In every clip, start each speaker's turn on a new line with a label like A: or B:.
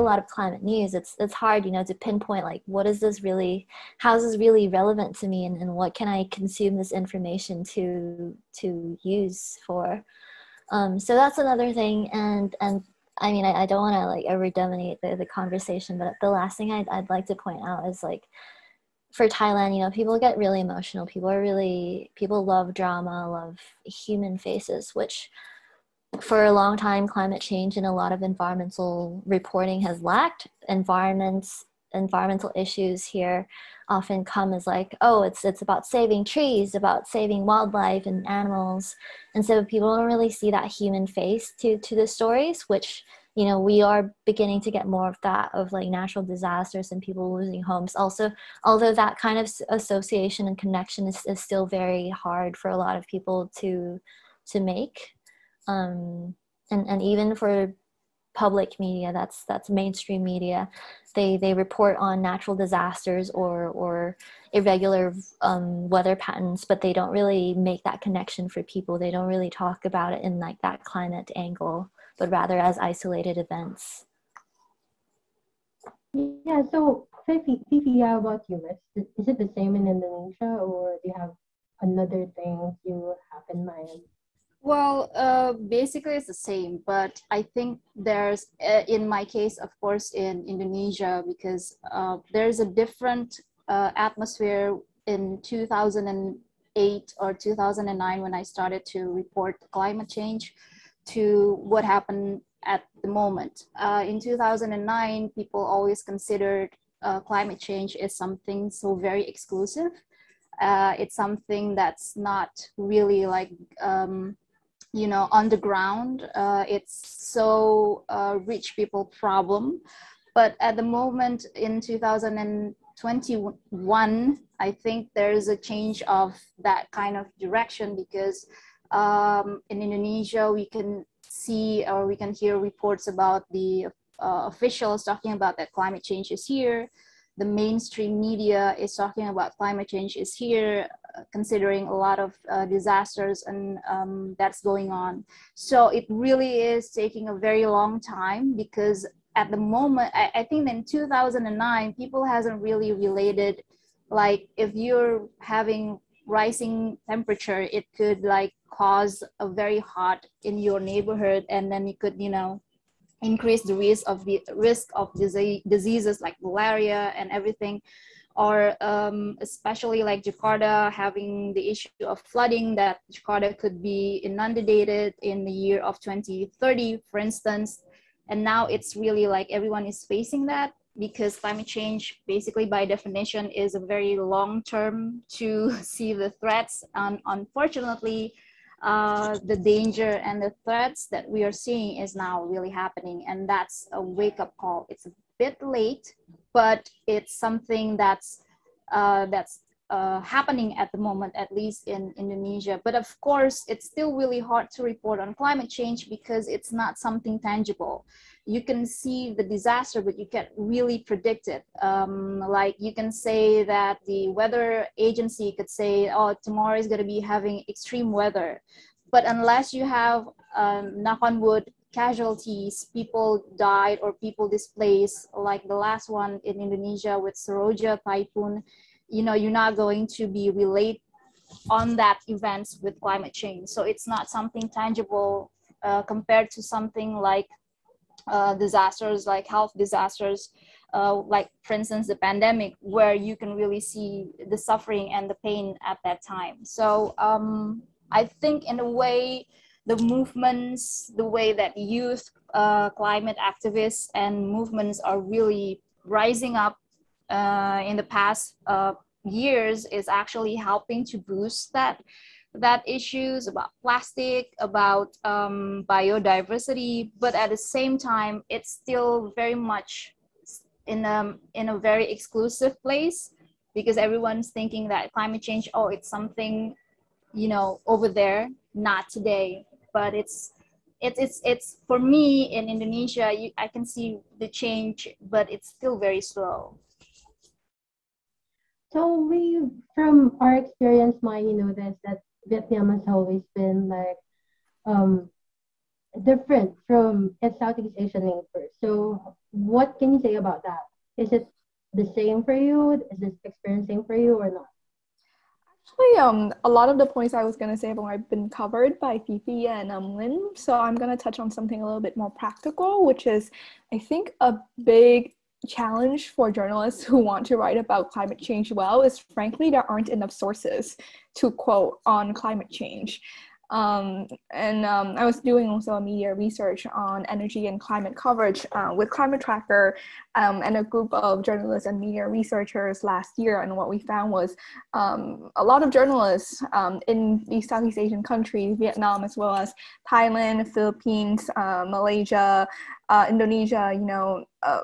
A: lot of climate news, it's hard, you know, to pinpoint like what is this really, how is this really relevant to me, and what can I consume this information to use for. So that's another thing, and I mean, I don't want to like over dominate the conversation, but the last thing I'd like to point out is like, for Thailand, you know, people get really emotional. People love drama, love human faces, which for a long time, climate change and a lot of environmental reporting has lacked. Environmental issues here often come as like, oh, it's about saving trees, about saving wildlife and animals, and so people don't really see that human face to the stories, which, you know, we are beginning to get more of that, of like natural disasters and people losing homes. Also, although that kind of association and connection is still very hard for a lot of people to make. And even for public media, that's mainstream media, they report on natural disasters or irregular weather patterns, but they don't really make that connection for people. They don't really talk about it in like that climate angle, but rather as isolated events.
B: Yeah, so Fifi, how about you? Is it the same in Indonesia, or do you have another thing you have in mind?
C: Well, basically it's the same, but I think there's, in my case, of course, in Indonesia, because there's a different atmosphere in 2008 or 2009 when I started to report climate change to what happened at the moment. In 2009, people always considered climate change as something so very exclusive. It's something that's not really like, you know, on the ground. It's so rich people problem. But at the moment in 2021, I think there's a change of that kind of direction, because in Indonesia, we can see or we can hear reports about the officials talking about that climate change is here. The mainstream media is talking about climate change is here, considering a lot of disasters and that's going on. So it really is taking a very long time, because at the moment, I think in 2009, people hasn't really related, like if you're having rising temperature, it could like cause a very hot in your neighborhood, and then it could, you know, increase the risk of diseases like malaria and everything. Or especially like Jakarta having the issue of flooding, that Jakarta could be inundated in the year of 2030, for instance. And now it's really like everyone is facing that, because climate change basically by definition is a very long term to see the threats. And unfortunately, the danger and the threats that we are seeing is now really happening, and that's a wake-up call. It's a bit late, but it's something that's happening at the moment, at least in Indonesia. But of course, it's still really hard to report on climate change because it's not something tangible. You can see the disaster, but you can't really predict it. Like you can say that the weather agency could say, oh, tomorrow is going to be having extreme weather. But unless you have, knock on wood, casualties, people died or people displaced, like the last one in Indonesia with Seroja typhoon, you know, you're not going to be relate on that events with climate change. So it's not something tangible compared to something like disasters, like health disasters, like for instance, the pandemic, where you can really see the suffering and the pain at that time. So I think in a way, the movements, the way that youth, climate activists and movements are really rising up in the past years is actually helping to boost that issues about plastic, about biodiversity, but at the same time, it's still very much in a very exclusive place, because everyone's thinking that climate change, oh, it's something, you know, over there, not today. But it's for me in Indonesia, I can see the change, but it's still very slow.
B: So we, from our experience, Mai, you know, that Vietnam has always been like um different from its Southeast Asian neighbors. So what can you say about that? Is it the same for you? Is this experience same for you or not?
D: Actually, a lot of the points I was gonna say have been covered by Fifi and Lynn. So I'm gonna touch on something a little bit more practical, which is, I think, a big challenge for journalists who want to write about climate change well is, frankly, there aren't enough sources to quote on climate change. I was doing also a media research on energy and climate coverage with Climate Tracker and a group of journalists and media researchers last year. And what we found was a lot of journalists in these Southeast Asian countries, Vietnam, as well as Thailand, Philippines, Malaysia, Indonesia,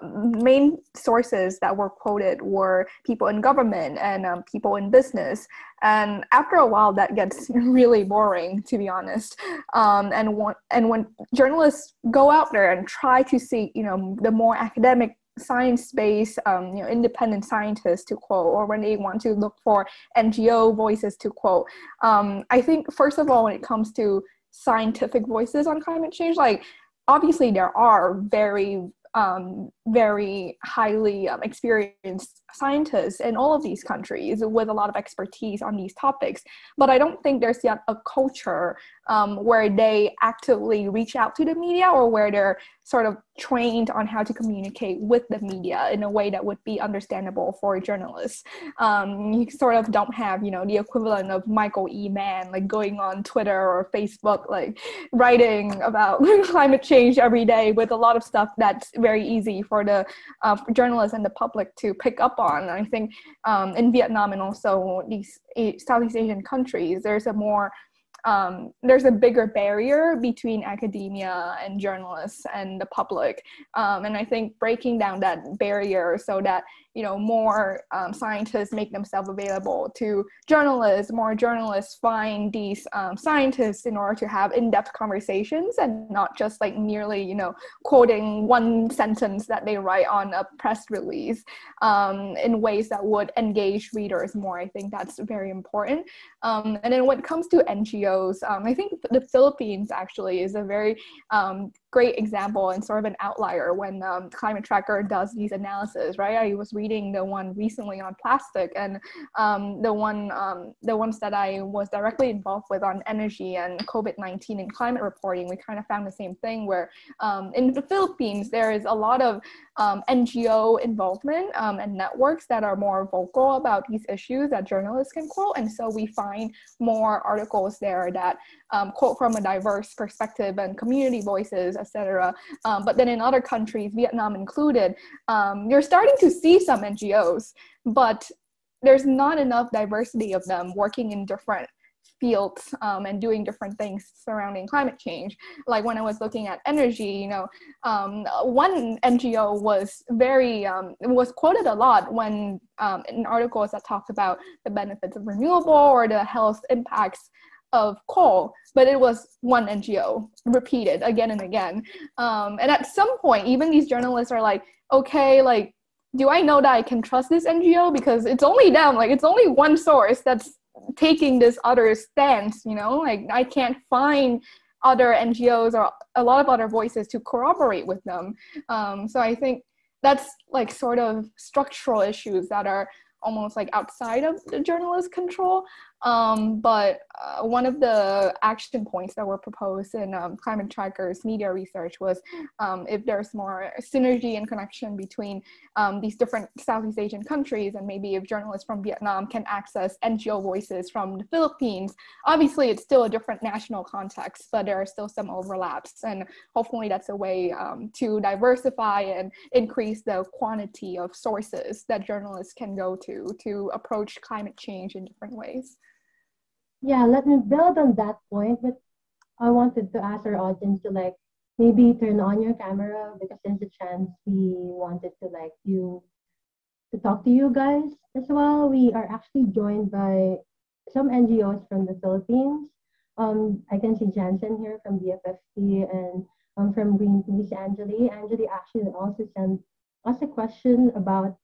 D: main sources that were quoted were people in government and people in business. And after a while, that gets really boring, to be honest. When journalists go out there and try to see, the more academic science-based, independent scientists to quote, or when they want to look for NGO voices to quote, I think, first of all, when it comes to scientific voices on climate change, like, obviously there are very highly experienced scientists in all of these countries with a lot of expertise on these topics. But I don't think there's yet a culture where they actively reach out to the media, or where they're sort of trained on how to communicate with the media in a way that would be understandable for journalists. You sort of don't have, the equivalent of Michael E. Mann, like, going on Twitter or Facebook, like, writing about climate change every day with a lot of stuff that's very easy for the journalists and the public to pick up on. And I think in Vietnam and also these Southeast Asian countries, there's a bigger barrier between academia and journalists and the public. And I think breaking down that barrier so that, more scientists make themselves available to journalists, more journalists find these scientists in order to have in-depth conversations and not just like merely, quoting one sentence that they write on a press release in ways that would engage readers more. I think that's very important. And then when it comes to NGOs, I think the Philippines actually is a very great example and sort of an outlier when Climate Tracker does these analyses, right? I was reading the one recently on plastic, and the ones that I was directly involved with on energy and COVID-19 and climate reporting, we kind of found the same thing where in the Philippines, there is a lot of NGO involvement and networks that are more vocal about these issues that journalists can quote. And so we find more articles there that quote from a diverse perspective and community voices, etc. But then in other countries, Vietnam included, you're starting to see some NGOs, but there's not enough diversity of them working in different fields and doing different things surrounding climate change. Like when I was looking at energy, one NGO was quoted a lot when in articles that talked about the benefits of renewable or the health impacts of coal, but it was one NGO repeated again and again. And at some point, even these journalists are like, okay, like, do I know that I can trust this NGO? Because it's only them, like, it's only one source that's taking this other stance, like, I can't find other NGOs or a lot of other voices to corroborate with them. So I think that's like sort of structural issues that are almost like outside of the journalist's control. But one of the action points that were proposed in Climate Tracker's media research was if there's more synergy and connection between these different Southeast Asian countries, and maybe if journalists from Vietnam can access NGO voices from the Philippines. Obviously, it's still a different national context, but there are still some overlaps. And hopefully that's a way to diversify and increase the quantity of sources that journalists can go to approach climate change in different ways.
B: Yeah, let me build on that point, but I wanted to ask our audience to like maybe turn on your camera because there's a chance we wanted to like you to talk to you guys as well. We are actually joined by some NGOs from the Philippines. I can see Jansen here from BFFP and from Greenpeace, Angeli. Angeli actually also sent us a question about,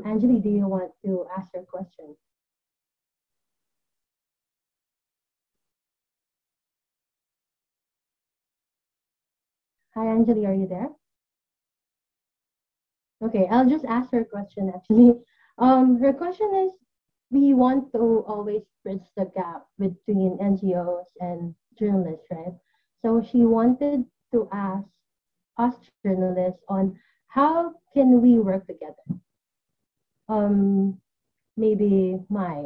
B: Angeli, do you want to ask your question? Hi, Anjali, are you there? Okay, I'll just ask her question actually. Her question is, we want to always bridge the gap between NGOs and journalists, right? So she wanted to ask us journalists on how can we work together? Um, maybe my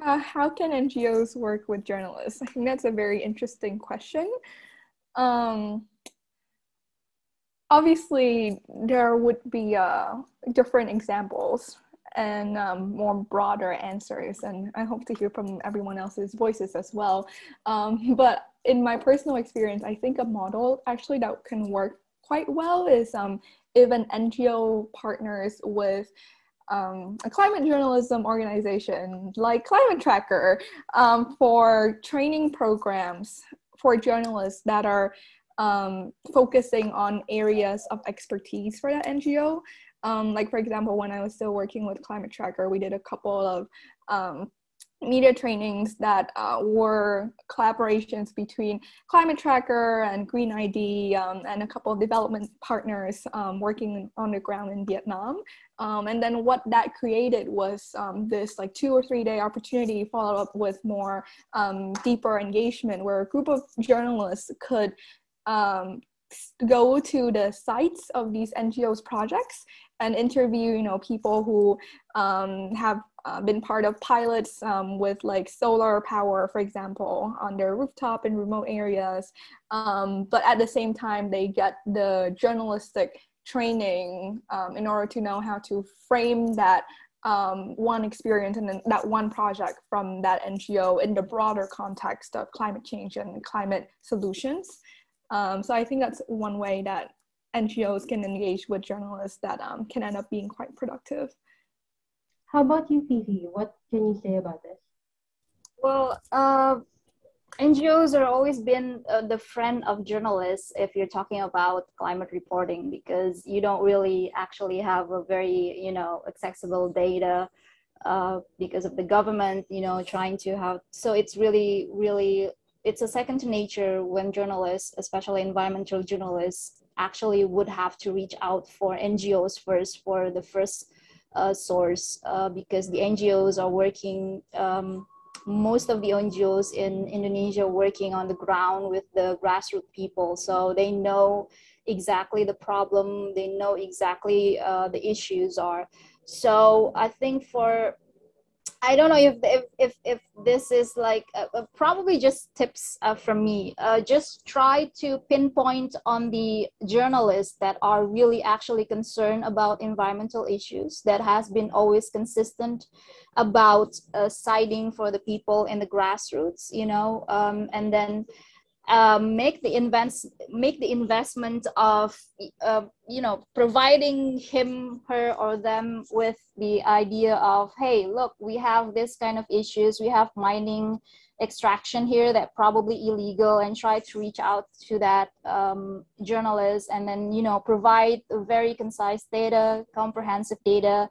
D: How can NGOs work with journalists? I think that's a very interesting question. Um, Obviously, there would be different examples and more broader answers, and I hope to hear from everyone else's voices as well. But in my personal experience, I think a model actually that can work quite well is if an NGO partners with a climate journalism organization like Climate Tracker for training programs for journalists that are focusing on areas of expertise for that NGO. Like, for example, when I was still working with Climate Tracker, we did a couple of media trainings that were collaborations between Climate Tracker and Green ID and a couple of development partners working on the ground in Vietnam. And then what that created was this like 2 or 3 day opportunity followed up with more deeper engagement where a group of journalists could go to the sites of these NGOs projects and interview, people who have been part of pilots with like solar power, for example, on their rooftop in remote areas. But at the same time, they get the journalistic training in order to know how to frame that one experience and then that one project from that NGO in the broader context of climate change and climate solutions. So I think that's one way that NGOs can engage with journalists that can end up being quite productive.
B: How about you, Fifi? What can you say about this?
C: Well, NGOs are always been the friend of journalists if you're talking about climate reporting, because you don't really actually have a very, accessible data because of the government, trying to have, so it's really, really, it's a second to nature when journalists, especially environmental journalists, actually would have to reach out for NGOs first for the first source because the NGOs are working, most of the NGOs in Indonesia working on the ground with the grassroots people. So they know exactly the problem, they know exactly the issues are. So I think I don't know if this is like probably just tips from me. Just try to pinpoint on the journalists that are really actually concerned about environmental issues, that has been always consistent about siding for the people in the grassroots, and then make the investment of providing him, her, or them with the idea of, hey, look, we have this kind of issues, we have mining extraction here that probably illegal, and try to reach out to that journalist, and then provide very concise data, comprehensive data.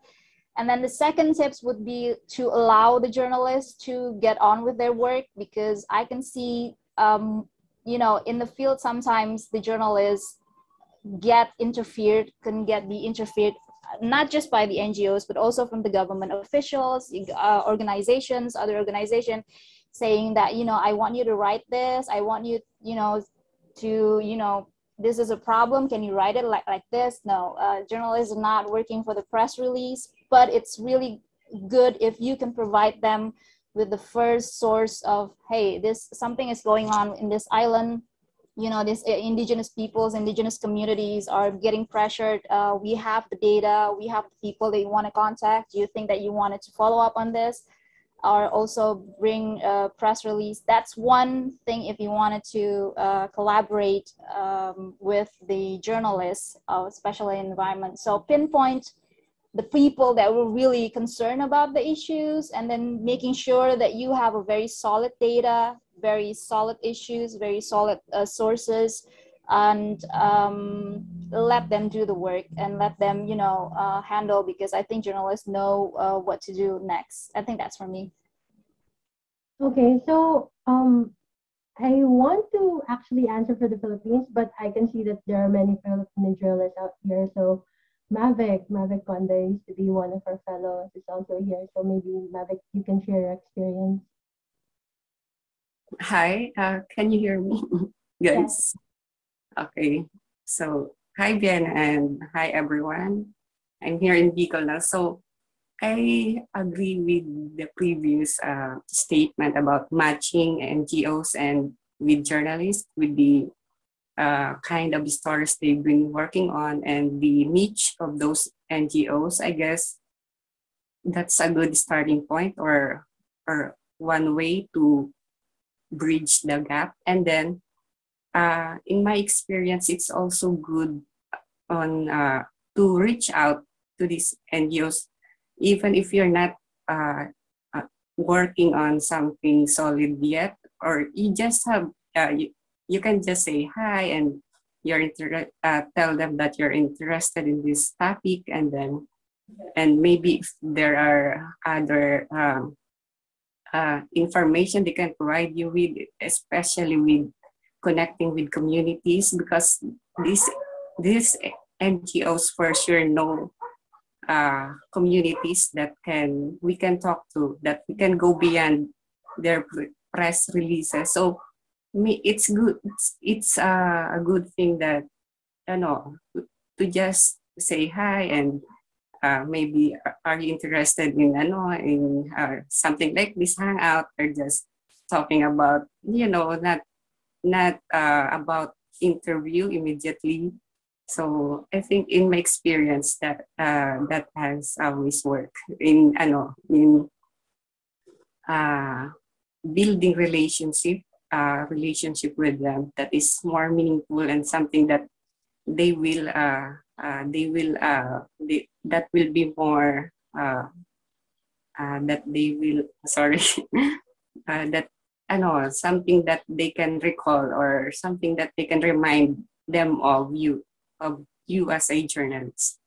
C: And then the second tips would be to allow the journalists to get on with their work, because I can see in the field, sometimes the journalists can be interfered, not just by the NGOs, but also from the government officials, organizations, other organizations, saying that, I want you to write this, I want you, to, this is a problem, can you write it like this? No, journalists are not working for the press release, but it's really good if you can provide them with the first source of, hey, this something is going on in this island, this indigenous peoples, indigenous communities are getting pressured, we have the data, we have the people that you want to contact, do you think that you wanted to follow up on this, or also bring a press release? That's one thing if you wanted to collaborate with the journalists, especially environment. So pinpoint the people that were really concerned about the issues, and then making sure that you have a very solid data, very solid issues, very solid sources, and let them do the work and let them handle, because I think journalists know what to do next. I think that's for me.
B: Okay, so I want to actually answer for the Philippines, but I can see that there are many Filipino journalists out here. So Maverick Conde used to be one of our fellows, is also here. So maybe Maverick, you can share your experience.
E: Hi, can you hear me,
B: Yes.
E: guys? Okay, so hi, Ben, and hi, everyone. I'm here in Bicol now. So I agree with the previous statement about matching NGOs and with journalists with the kind of stories they've been working on and the niche of those NGOs. I guess that's a good starting point or one way to bridge the gap. And then in my experience, it's also good on to reach out to these NGOs, even if you're not uh, working on something solid yet, or you just have you can just say hi and tell them that you're interested in this topic, and then and maybe if there are other information they can provide you with, especially with connecting with communities, because these NGOs for sure know communities that can we can talk to, that we can go beyond their press releases. So me, it's good. It's a good thing that you know to just say hi and maybe are you interested in something like this hangout, or just talking about not about interview immediately. So I think in my experience that has always worked in uh, building relationship with them that is more meaningful and something that that will be more that they will sorry that something that they can recall, or something that they can remind them of you as a journalist.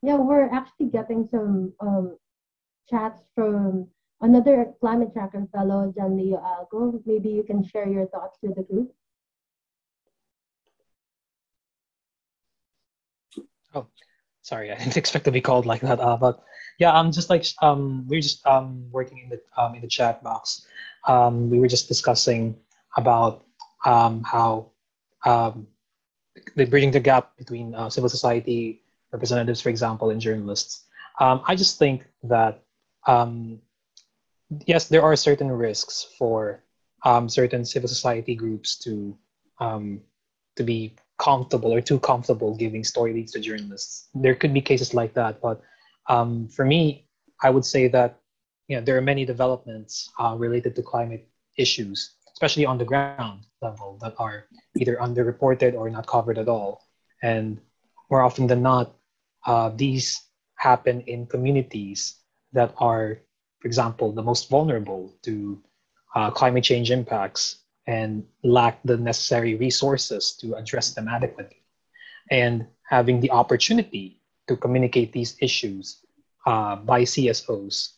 B: Yeah, we're actually getting some chats from another climate tracker fellow, John Leo Algo. Maybe you can share your thoughts with the group.
F: Oh, sorry, I didn't expect to be called like that. But yeah, I'm just like we're just working in the chat box. We were just discussing about how um, the bridging the gap between civil society representatives, for example, and journalists. I just think that um, yes, there are certain risks for certain civil society groups um, to be comfortable or too comfortable giving story leads to journalists. There could be cases like that, but for me, I would say that there are many developments related to climate issues, especially on the ground level, that are either underreported or not covered at all. And more often than not, these happen in communities that are, for example, the most vulnerable to climate change impacts and lack the necessary resources to address them adequately. And having the opportunity to communicate these issues by CSOs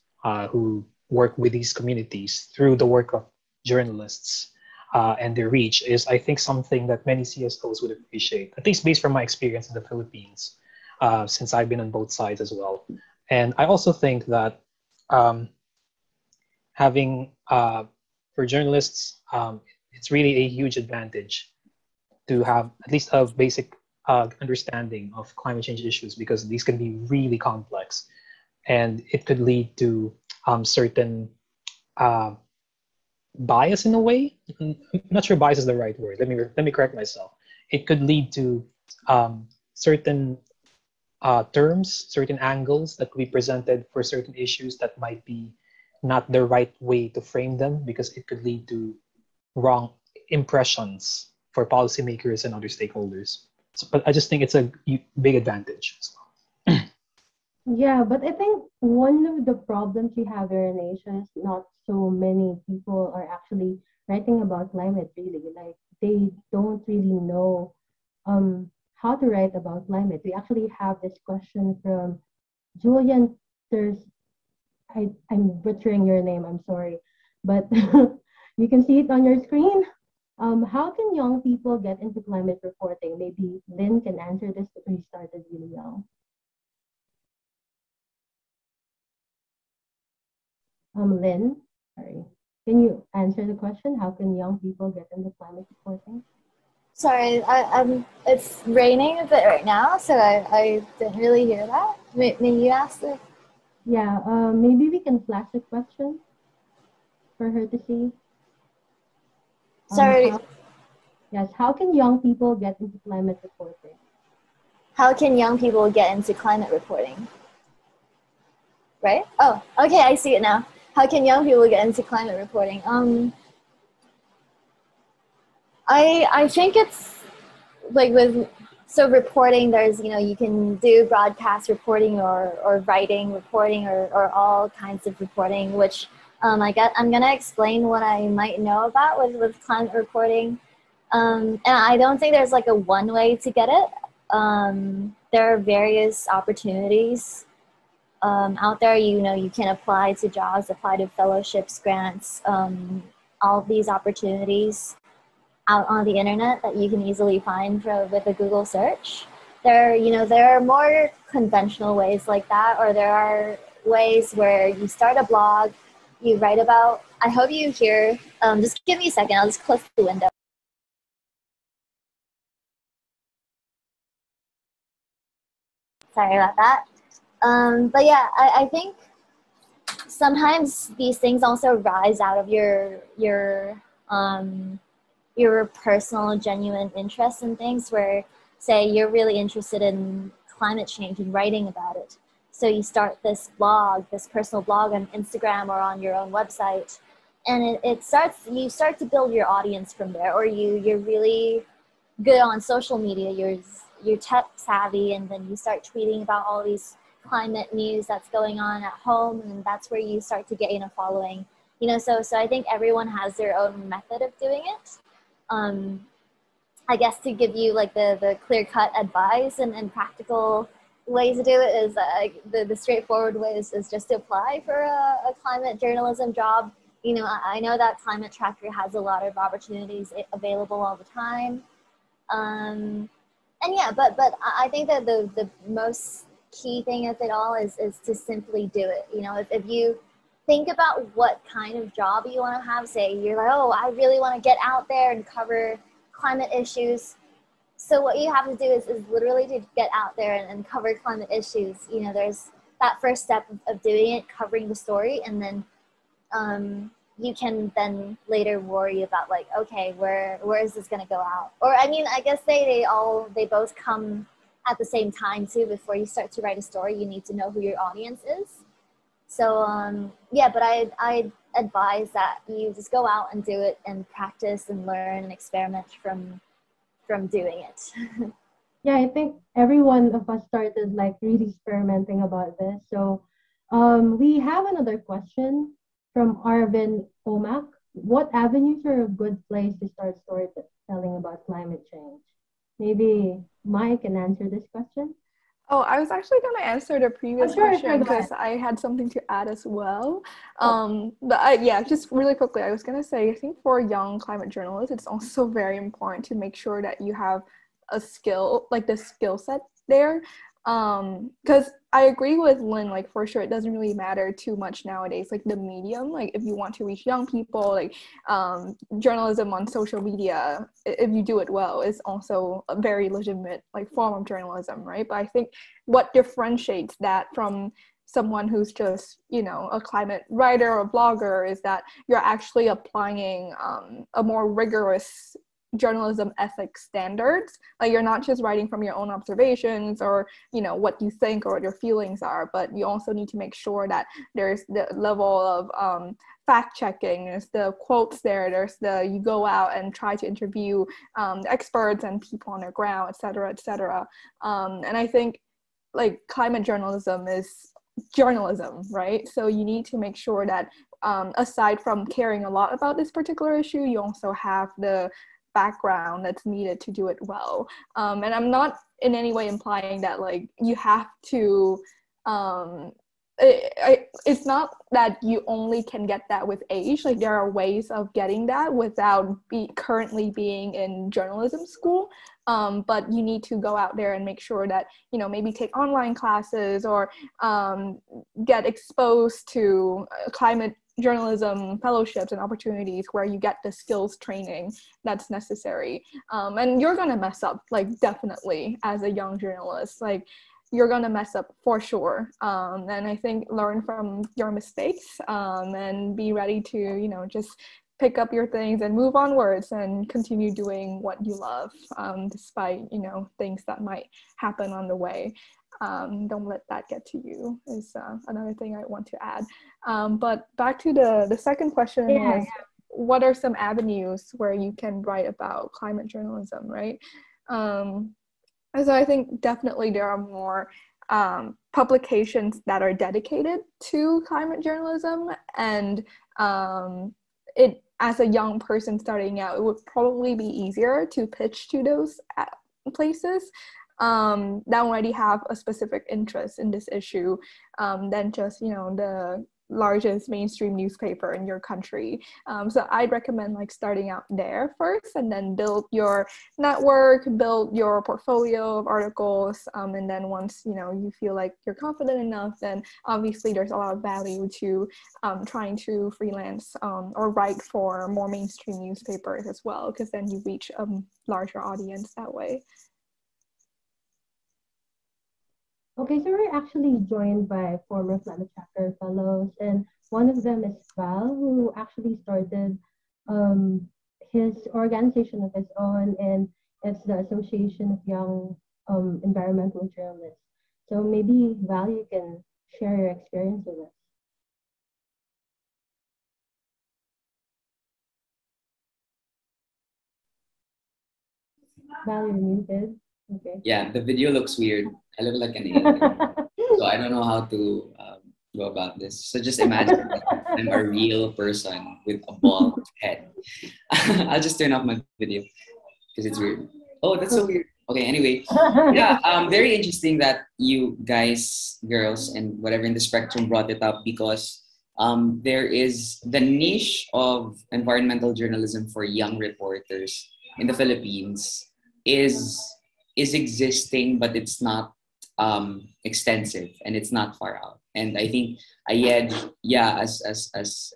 F: who work with these communities through the work of journalists and their reach is, I think, something that many CSOs would appreciate, at least based from my experience in the Philippines, since I've been on both sides as well. And I also think that um, having for journalists, it's really a huge advantage to have at least a basic understanding of climate change issues, because these can be really complex, and it could lead to certain uh, bias in a way. I'm not sure bias is the right word. Let me correct myself. It could lead to certain terms, certain angles that we presented for certain issues that might be not the right way to frame them, because it could lead to wrong impressions for policymakers and other stakeholders. So, but I just think it's a big advantage as well.
B: Yeah, but I think one of the problems we have here in Asia is not so many people are actually writing about climate really. Like they don't really know how to write about climate. We actually have this question from Julian Thurs I'm butchering your name, I'm sorry. But You can see it on your screen. How can young people get into climate reporting? Maybe Lynn can answer this because we started really young. Lynn, sorry. Can you answer the question? How can young people get into climate reporting?
A: Sorry, it's raining a bit right now, so I didn't really hear that. May you ask it?
B: Yeah, maybe we can flash the question for her to see.
A: Sorry.
B: Yes, how can young people get into climate reporting?
A: How can young people get into climate reporting? Right? Oh, okay, I see it now. How can young people get into climate reporting? I think it's like so reporting, there's, you can do broadcast reporting or writing reporting or all kinds of reporting, which I'm gonna explain what I might know about with climate reporting. And I don't think there's like a one way to get it. There are various opportunities out there. You can apply to jobs, apply to fellowships, grants, all of these opportunities out on the internet that you can easily find with a Google search. There are more conventional ways like that, or there are ways where you start a blog, you write about. I hope you hear. Just give me a second. I'll just close the window. Sorry about that. But yeah, I think sometimes these things also rise out of your personal, genuine interest in things, where, say, you're really interested in climate change and writing about it. So you start this blog, this personal blog on Instagram or on your own website, and you start to build your audience from there. Or you're really good on social media, you're tech savvy, and then you start tweeting about all these climate news that's going on at home, and that's where you start to gain a following. So I think everyone has their own method of doing it. I guess to give you like the clear-cut advice and practical ways to do it is the straightforward way is just to apply for a climate journalism job. I know that Climate Tracker has a lot of opportunities available all the time. And yeah, but I think that the most key thing of it all is to simply do it. If you think about what kind of job you want to have, say you're like, oh, I really want to get out there and cover climate issues. So what you have to do is literally to get out there and cover climate issues. There's that first step of doing it, covering the story, and then you can then later worry about like, okay, where is this going to go out? Or I mean, I guess they both come at the same time too. Before you start to write a story, you need to know who your audience is. So yeah, but I advise that you just go out and do it and practice and learn and experiment from doing it.
B: Yeah, I think every one of us started like really experimenting about this. So we have another question from Arvin Omak. What avenues are a good place to start storytelling about climate change? Maybe Mike can answer this question.
D: Oh, I was actually going to answer the previous question because I had something to add as well. Yeah, just really quickly, I was going to say, I think for young climate journalists, it's also very important to make sure that you have a skill, like the skill set there. Because I agree with Lynn, like for sure, it doesn't really matter too much nowadays, like the medium, like if you want to reach young people, like journalism on social media, if you do it well, is also a very legitimate like form of journalism, right? But I think what differentiates that from someone who's just, a climate writer or blogger is that you're actually applying a more rigorous journalism ethics standards. Like you're not just writing from your own observations or what you think or what your feelings are, but you also need to make sure that there's the level of fact checking, there's the quotes there's you go out and try to interview experts and people on the ground, et cetera. And I think like climate journalism is journalism, right? So you need to make sure that aside from caring a lot about this particular issue, you also have the background that's needed to do it well. And I'm not in any way implying that like you have to it's not that you only can get that with age. Like there are ways of getting that without currently being in journalism school. But you need to go out there and make sure that, you know, maybe take online classes or get exposed to climate journalism fellowships and opportunities where you get the skills training that's necessary. And you're gonna mess up, like definitely as a young journalist. Like you're gonna mess up for sure, and I think learn from your mistakes, and be ready to, you know, just pick up your things and move onwards and continue doing what you love, despite, you know, things that might happen on the way. Don't let that get to you is another thing I want to add. But back to the second question was, what are some avenues where you can write about climate journalism, right? So I think definitely there are more publications that are dedicated to climate journalism, and it, as a young person starting out, it would probably be easier to pitch to those places that already have a specific interest in this issue than just, you know, the largest mainstream newspaper in your country. So I'd recommend like starting out there first, and then build your network, build your portfolio of articles, and then once, you know, you feel like you're confident enough, then obviously there's a lot of value to trying to freelance or write for more mainstream newspapers as well, because then you reach a larger audience that way.
B: Okay, so we're actually joined by former Climate Tracker fellows, and one of them is Val, who actually started his organization of his own, and it's the Association of Young Environmental Journalists. So maybe, Val, you can share your experience with us. Val, you're muted. Okay.
G: Yeah, the video looks weird. I look like an alien. So I don't know how to go about this. So just imagine that I'm a real person with a bald head. I'll just turn off my video because it's weird. Oh, that's so weird. Okay, anyway. Yeah, very interesting that you guys, girls, and whatever in the spectrum brought it up, because there is the niche of environmental journalism for young reporters in the Philippines is existing, but it's not extensive and it's not far out. And I think Ayed, yeah, as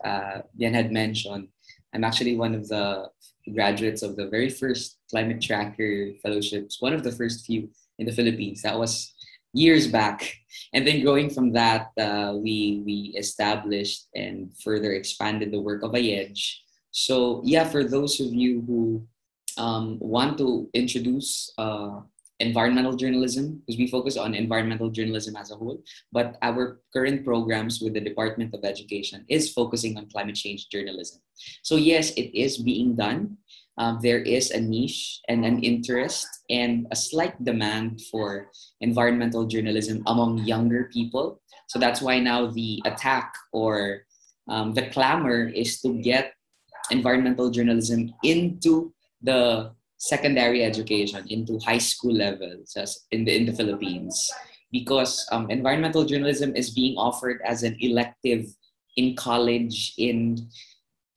G: Yen had mentioned, I'm actually one of the graduates of the very first Climate Tracker fellowships, one of the first few in the Philippines. That was years back. And then growing from that, we established and further expanded the work of Ayed. So yeah, for those of you who want to introduce environmental journalism, because we focus on environmental journalism as a whole, but our current programs with the Department of Education is focusing on climate change journalism. So yes, it is being done. There is a niche and an interest and a slight demand for environmental journalism among younger people. So that's why now the attack or the clamor is to get environmental journalism into the secondary education, into high school levels in the Philippines, because environmental journalism is being offered as an elective in college in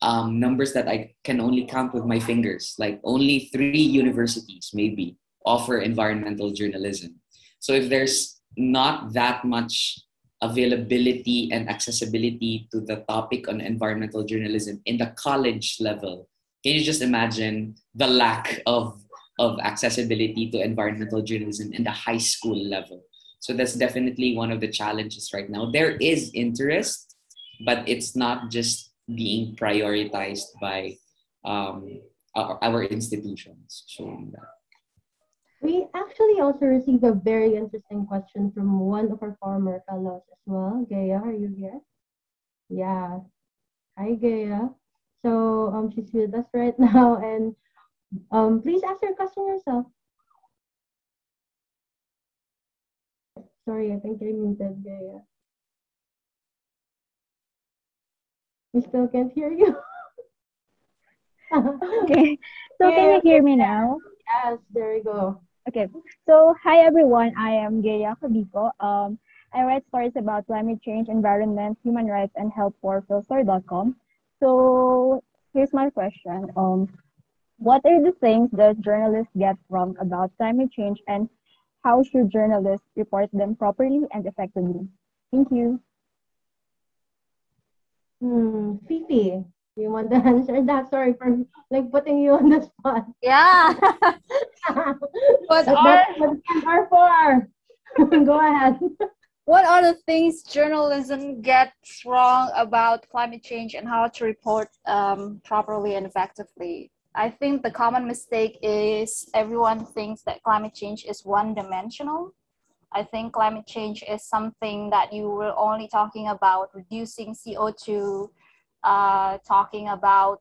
G: numbers that I can only count with my fingers. Like only 3 universities maybe offer environmental journalism. So if there's not that much availability and accessibility to the topic on environmental journalism in the college level, can you just imagine the lack of accessibility to environmental journalism in the high school level? So that's definitely one of the challenges right now. There is interest, but it's not just being prioritized by our institutions. So
B: we actually also received a very interesting question from one of our former fellows as well. Gaya, are you here? Yeah. Hi, Gaya. So she's with us right now, and please ask your question yourself. Sorry, I think you're muted, Gaya. We still can't hear you.
H: Okay, so can you hear me now?
B: Yes, there you go.
H: Okay, so hi everyone, I am Gaya Kabiko. I write stories about climate change, environment, human rights, and health for philstory.com. So here's my question. What are the things that journalists get wrong about climate change, and how should journalists report them properly and effectively? Thank you.
B: Fifi, you want to answer that? Sorry for like putting you on the spot.
C: Yeah. What
B: But
C: are
B: that's what fans are for. Go ahead.
C: what are the things journalism gets wrong about climate change and how to report properly and effectively? I think the common mistake is everyone thinks that climate change is one-dimensional. I think climate change is something that you were only talking about reducing CO2, talking about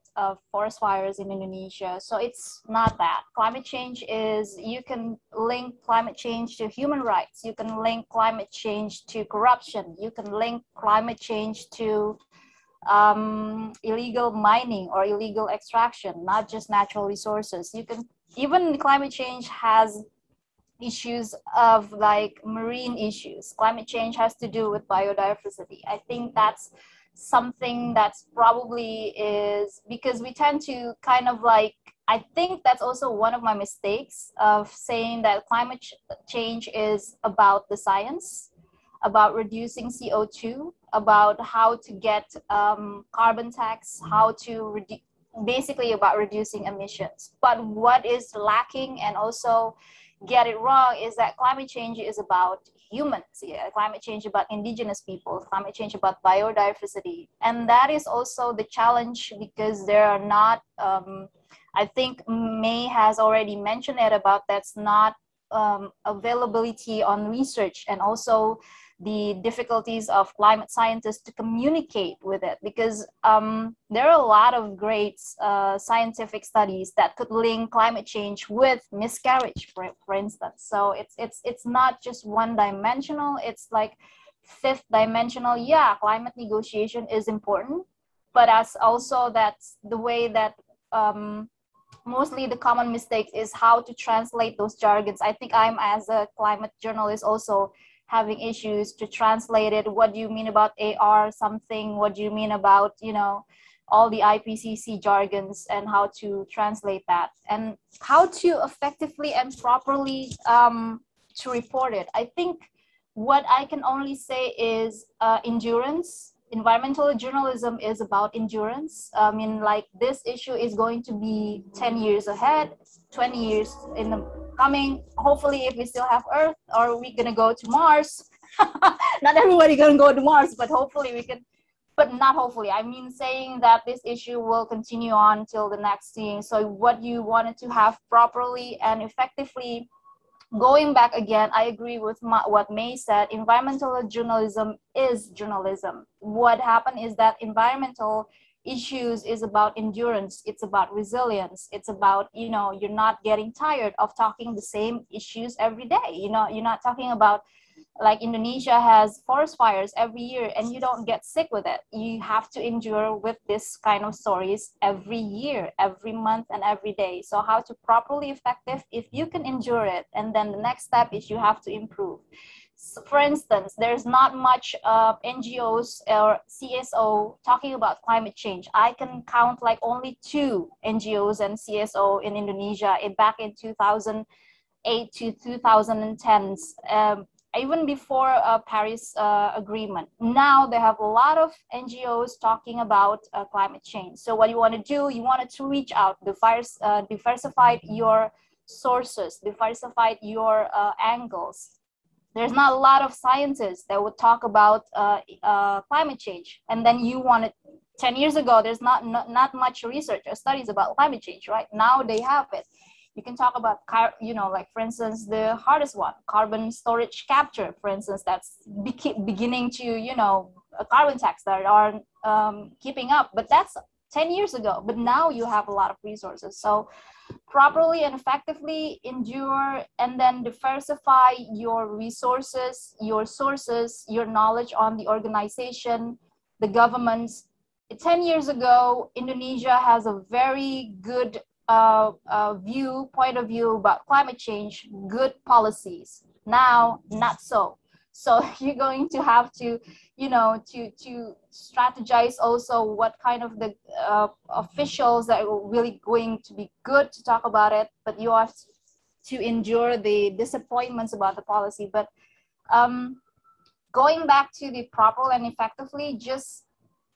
C: forest fires in Indonesia. So it's not that. Climate change is, you can link climate change to human rights. You can link climate change to corruption. You can link climate change to illegal mining or illegal extraction, not just natural resources. You can, even climate change has issues of like marine issues. Climate change has to do with biodiversity. I think that's something that's probably is because we tend to kind of like, I think that's also one of my mistakes of saying that climate change is about the science, about reducing CO2, about how to get carbon tax, how to basically about reducing emissions. But what is lacking and also get it wrong is that climate change is about humans. Yeah, climate change about indigenous people, climate change about biodiversity. And that is also the challenge because there are not, I think May has already mentioned it about that's not availability on research and also the difficulties of climate scientists to communicate with it because there are a lot of great scientific studies that could link climate change with miscarriage, for instance. So it's not just one dimensional, it's like fifth dimensional. Yeah, climate negotiation is important, but as also that's the way that mostly the common mistake is how to translate those jargons. I think I'm as a climate journalist also having issues to translate it. What do you mean about AR something? What do you mean about, you know, all the IPCC jargons and how to translate that and how to effectively and properly to report it. I think what I can only say is endurance. Environmental journalism is about endurance. I mean, like this issue is going to be 10 years ahead, 20 years in the coming. Hopefully, if we still have Earth, or we're gonna go to Mars. Not everybody gonna go to Mars, but hopefully we can. But not hopefully. I mean, saying that this issue will continue on till the next thing. So what you wanted to have properly and effectively. Going back again, I agree with what May said. Environmental journalism is journalism. What happened is that environmental issues is about endurance. It's about resilience. It's about, you know, you're not getting tired of talking the same issues every day. You know, you're not talking about like Indonesia has forest fires every year and you don't get sick with it. You have to endure with this kind of stories every year, every month, and every day. So how to properly effective if you can endure it, and then the next step is you have to improve. So for instance, there's not much NGOs or CSO talking about climate change. I can count like only 2 NGOs and CSO in Indonesia back in 2008 to 2010s. Even before Paris Agreement. Now they have a lot of NGOs talking about climate change. So what you want to do, you want to reach out, diversify your sources, diversify your angles. There's not a lot of scientists that would talk about climate change. And then you wanted, 10 years ago, there's not much research or studies about climate change, right? Now they have it. You can talk about, you know, like for instance, the hardest one, carbon storage capture, for instance, that's beginning to, you know, a carbon tax that are keeping up, but that's 10 years ago. But now you have a lot of resources. So properly and effectively endure and then diversify your resources, your sources, your knowledge on the organization, the governments. 10 years ago, Indonesia has a very good point of view about climate change, good policies. Now, not so. So you're going to have to, to strategize also what kind of the officials that are really going to be good to talk about it, but you have to endure the disappointments about the policy. But going back to the proper and effectively, just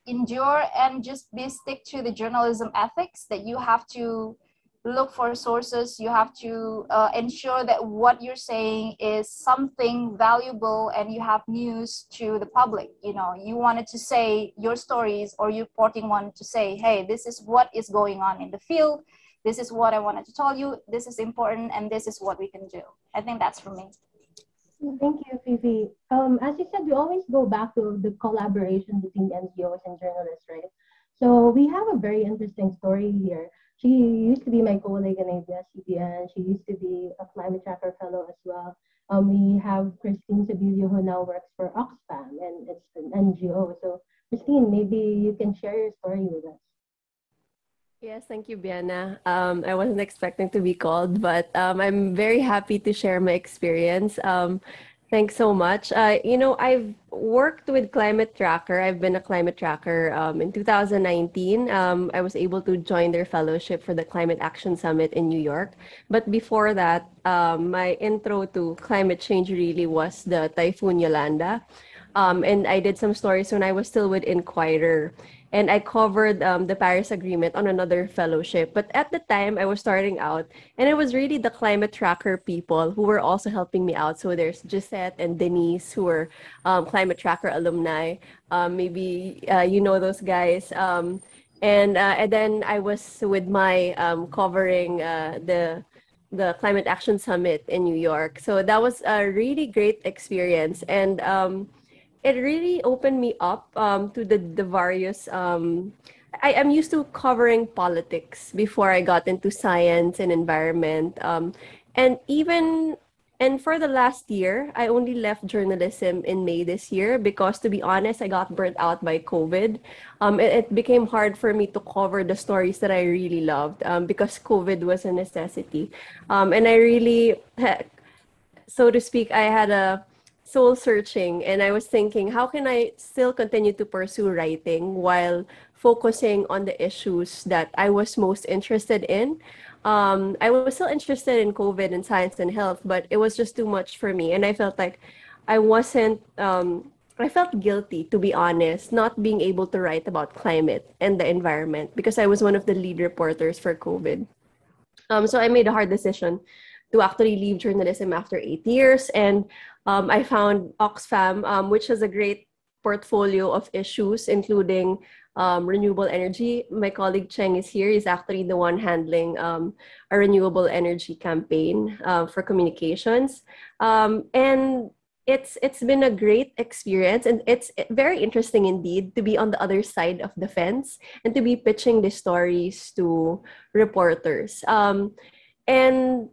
C: endure and just be stick to the journalism ethics, that you have to look for sources, you have to ensure that what you're saying is something valuable and you have news to the public. You wanted to say your stories, or you reporting one to say, hey, this is what is going on in the field, this is what I wanted to tell you, this is important, and this is what we can do. I think that's for me.
B: Thank you, Fifi. As you said, we always go back to the collaboration between NGOs and journalists, right? So we have a very interesting story here. She used to be my colleague in ABS-CBN. She used to be a climate tracker fellow as well. We have Christine Sabilio, who now works for Oxfam, and it's an NGO. So Christine, maybe you can share your story with us.
I: Yes, thank you, Bianna. I wasn't expecting to be called, but I'm very happy to share my experience. Thanks so much. I've worked with Climate Tracker. I've been a Climate Tracker in 2019. I was able to join their fellowship for the Climate Action Summit in New York. But before that, my intro to climate change really was the Typhoon Yolanda. And I did some stories when I was still with Inquirer. And I covered the Paris Agreement on another fellowship. But at the time, I was starting out, and it was really the Climate Tracker people who were also helping me out. So there's Gisette and Denise, who were Climate Tracker alumni. Maybe you know those guys. And then I was with my covering the Climate Action Summit in New York. So that was a really great experience. And it really opened me up to the various I am used to covering politics before I got into science and environment, and even and for the last year I only left journalism in May this year because, to be honest, I got burnt out by COVID. It became hard for me to cover the stories that I really loved, because COVID was a necessity, and I really so to speak, I had a soul searching, and I was thinking, how can I still continue to pursue writing while focusing on the issues that I was most interested in? I was still interested in COVID and science and health, but it was just too much for me. And I felt like I wasn't, I felt guilty, to be honest, not being able to write about climate and the environment because I was one of the lead reporters for COVID. So I made a hard decision to actually leave journalism after 8 years. And I found Oxfam, which has a great portfolio of issues, including renewable energy. My colleague Cheng is here. He's actually the one handling a renewable energy campaign for communications. And it's been a great experience, and it's very interesting indeed to be on the other side of the fence and to be pitching the stories to reporters. And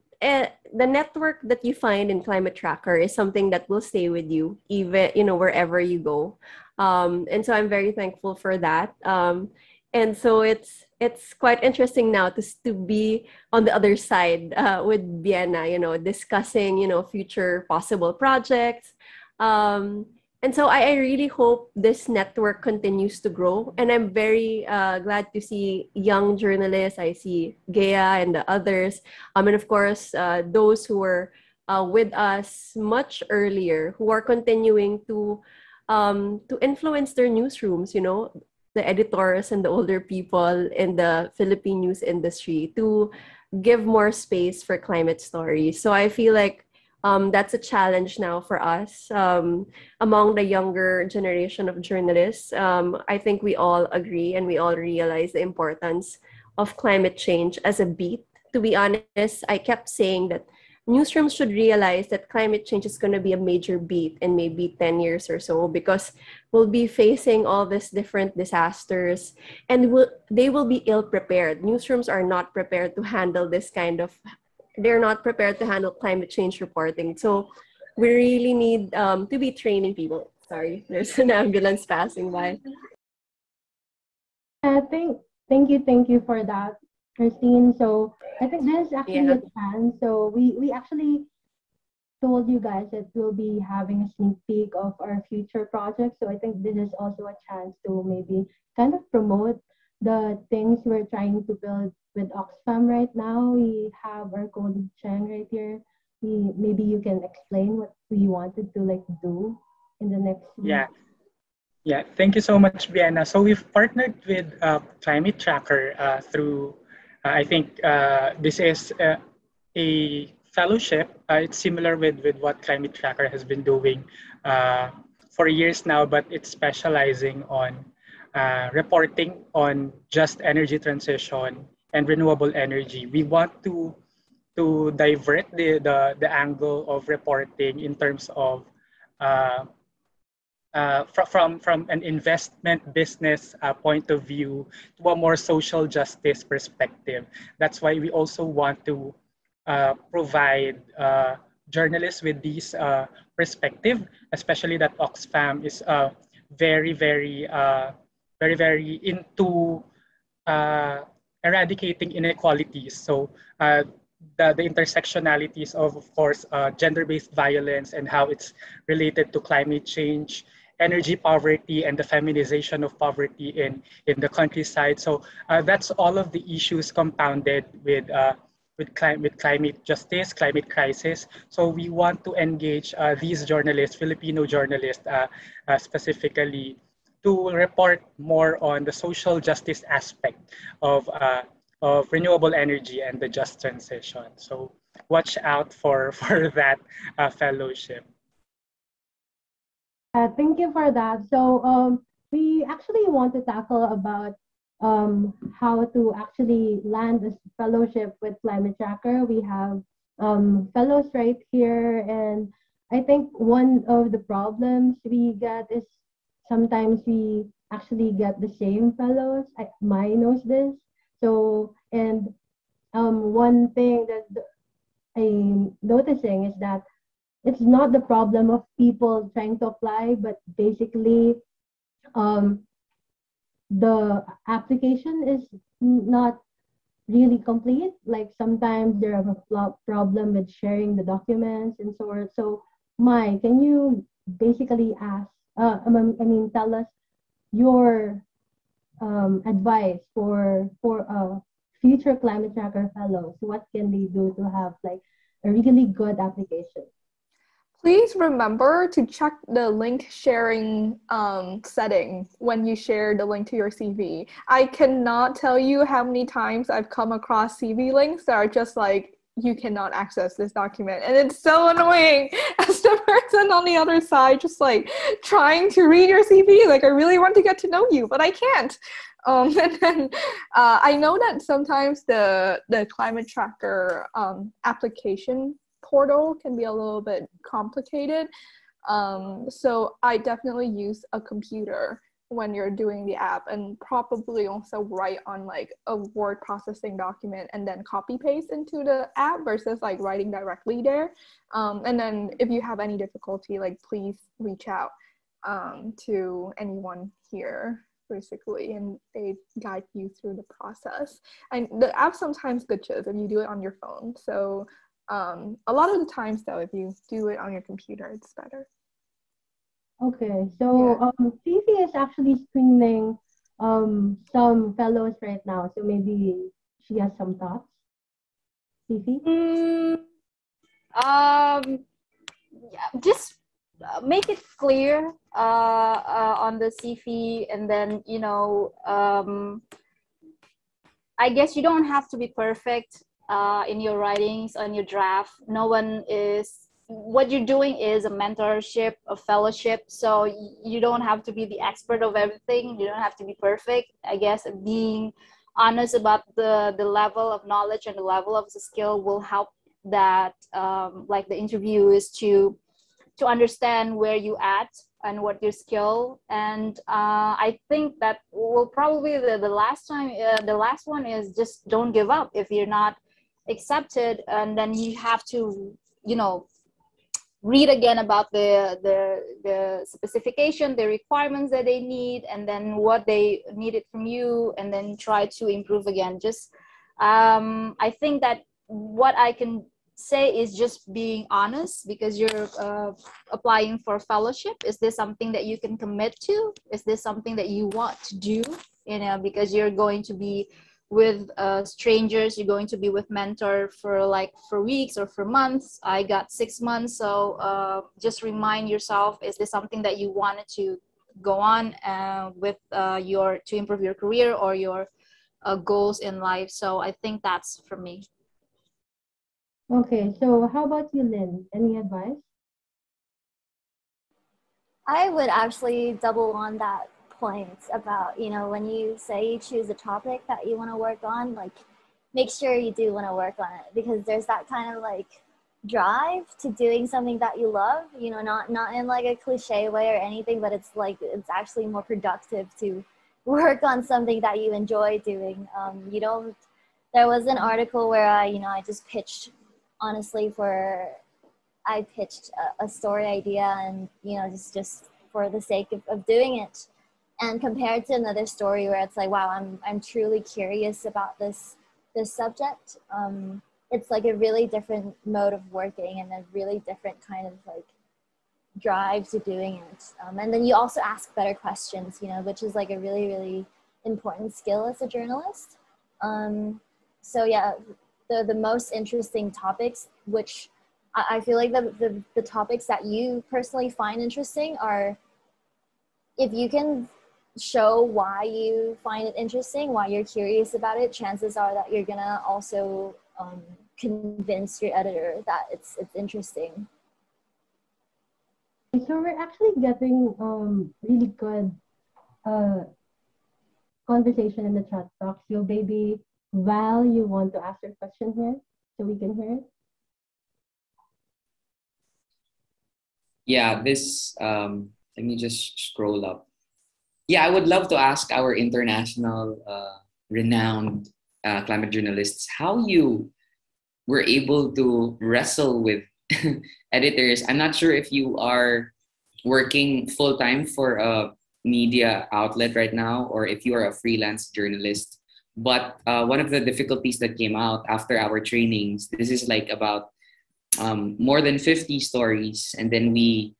I: the network that you find in Climate Tracker is something that will stay with you, even wherever you go. And so I'm very thankful for that. And so it's quite interesting now to be on the other side with Vienna, discussing future possible projects. And so I really hope this network continues to grow. And I'm very glad to see young journalists. I see Gea and the others. And of course, those who were with us much earlier, who are continuing to influence their newsrooms, the editors and the older people in the Philippine news industry, to give more space for climate stories. So I feel like that's a challenge now for us among the younger generation of journalists. I think we all agree and we all realize the importance of climate change as a beat. To be honest, I kept saying that newsrooms should realize that climate change is going to be a major beat in maybe 10 years or so, because we'll be facing all these different disasters, and they will be ill prepared. Newsrooms are not prepared to handle they're not prepared to handle climate change reporting. So we really need to be training people. Sorry, there's an ambulance passing by.
B: Thank you for that, Christine. So I think there's actually a chance. So we actually told you guys that we'll be having a sneak peek of our future projects. So I think this is also a chance to maybe kind of promote the things we're trying to build with Oxfam right now. We have our colleague Cheng right here. Maybe you can explain what we wanted to like do in the next week.
J: Yeah. Yeah, thank you so much, Vienna. So we've partnered with Climate Tracker through, I think this is a fellowship. It's similar with what Climate Tracker has been doing for years now, but it's specializing on reporting on just energy transition and renewable energy. We want to divert the angle of reporting in terms of uh, from an investment business point of view to a more social justice perspective. That's why we also want to provide journalists with these perspective, especially that Oxfam is very into uh, eradicating inequalities. So the intersectionalities of course, gender-based violence and how it's related to climate change, energy poverty, and the feminization of poverty in the countryside. So that's all of the issues compounded with climate justice, climate crisis. So we want to engage these journalists, Filipino journalists specifically, to report more on the social justice aspect of renewable energy and the just transition. So watch out for that fellowship.
B: Thank you for that. So we actually want to tackle about how to actually land a fellowship with Climate Tracker. We have fellows right here, and I think one of the problems we get is sometimes we actually get the same fellows. Mai knows this. So, and one thing that I'm noticing is that it's not the problem of people trying to apply, but basically um, the application is not really complete. Like sometimes there are a problem with sharing the documents and so on. So, Mai, can you basically tell us your advice for future Climate Tracker fellows? What can they do to have like a really good application?
D: Please remember to check the link sharing setting when you share the link to your CV. I cannot tell you how many times I've come across CV links that are just like, you cannot access this document. And it's so annoying as the person on the other side, just like trying to read your CV. Like, I really want to get to know you, but I can't. And then I know that sometimes the Climate Tracker application portal can be a little bit complicated. So I definitely use a computer when you're doing the app, and probably also write on like a word processing document and then copy paste into the app versus like writing directly there. And then if you have any difficulty, like please reach out to anyone here basically, and they guide you through the process. And the app sometimes glitches if you do it on your phone. So a lot of the times though, if you do it on your computer, it's better.
B: Okay, so Fifi is actually screening some fellows right now, so maybe she has some thoughts. Fifi?
C: Just make it clear on the CV, and then I guess you don't have to be perfect in your writings, on your draft. No one is. What you're doing is a mentorship, a fellowship, so you don't have to be the expert of everything. You don't have to be perfect. I guess being honest about the level of knowledge and the level of the skill will help that like the interviewers to understand where you at and what your skill. And I think that will probably the last one is just don't give up if you're not accepted, and then you have to read again about the specification, the requirements that they need, and then what they needed from you, and then try to improve again. Just I think that what I can say is just being honest, because you're applying for fellowship. Is this something that you can commit to? Is this something that you want to do? You know, because you're going to be with strangers, you're going to be with mentor for weeks or for months. I got 6 months. So just remind yourself, is this something that you wanted to go on with to improve your career or your goals in life? So I think that's for me.
B: Okay, so how about you, Lynn? Any advice?
A: I would actually double on that point about, you know, when you say you choose a topic that you want to work on, like make sure you do want to work on it, because there's that kind of like drive to doing something that you love, you know, not in like a cliche way or anything, but it's like it's actually more productive to work on something that you enjoy doing. You don't, there was an article where I just pitched, honestly, I pitched a story idea, and just for the sake of doing it, and compared to another story where it's like, wow, I'm truly curious about this subject. It's like a really different mode of working and a really different kind of like drive to doing it. And then you also ask better questions, which is like a really, really important skill as a journalist. So yeah, the most interesting topics, which I feel like the topics that you personally find interesting are, if you can show why you find it interesting, why you're curious about it, chances are that you're gonna also convince your editor that it's interesting.
B: So we're actually getting really good conversation in the chat box. So maybe Val, you want to ask your question here so we can hear it?
G: Yeah, let me just scroll up. Yeah, I would love to ask our international renowned climate journalists how you were able to wrestle with editors. I'm not sure if you are working full time for a media outlet right now or if you are a freelance journalist. But one of the difficulties that came out after our trainings, this is like about more than 50 stories, and then we